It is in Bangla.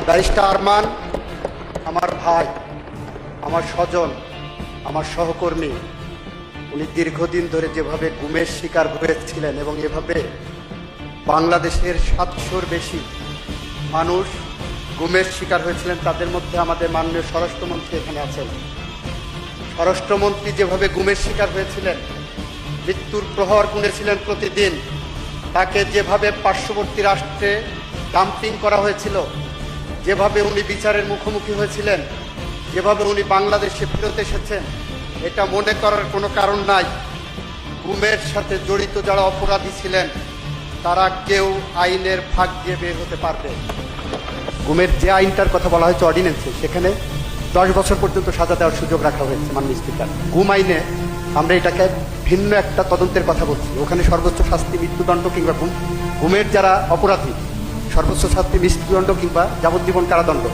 ব্যারিস্টার আরমান আমার ভাই, আমার স্বজন, আমার সহকর্মী। উনি দীর্ঘদিন ধরে যেভাবে গুমের শিকার হয়েছিলেন এবং এভাবে বাংলাদেশের 700-র বেশি মানুষ গুমের শিকার হয়েছিলেন, তাদের মধ্যে আমাদের মাননীয় স্বরাষ্ট্রমন্ত্রী এখানে আছেন। স্বরাষ্ট্রমন্ত্রী যেভাবে গুমের শিকার হয়েছিলেন, মৃত্যুর প্রহর গুনেছিলেন প্রতিদিন, তাকে যেভাবে পার্শ্ববর্তী রাষ্ট্রে ডাম্পিং করা হয়েছিল, যেভাবে উনি বিচারের মুখোমুখি হয়েছিলেন, যেভাবে উনি বাংলাদেশে ফেরত এসেছেন, এটা মনে করার কোনো কারণ নাই। গুমের সাথে জড়িত যারা অপরাধী ছিলেন তারা কেউ আইনের ফাঁক দিয়ে বের হতে পারবে। গুমের যে আইনটার কথা বলা হয়েছে অর্ডিন্যান্সে, সেখানে 10 বছর পর্যন্ত সাজা দেওয়ার সুযোগ রাখা হয়েছে মাননীয় স্পিকার। গুম আইনে আমরা এটাকে ভিন্ন একটা তদন্তের কথা বলছি। ওখানে সর্বোচ্চ শাস্তি মৃত্যুদণ্ড কিংবা গুমের যারা অপরাধী সর্বোচ্চ শাস্তি মৃত্যুদণ্ড কিংবা যাবজ্জীবন কারাদণ্ড।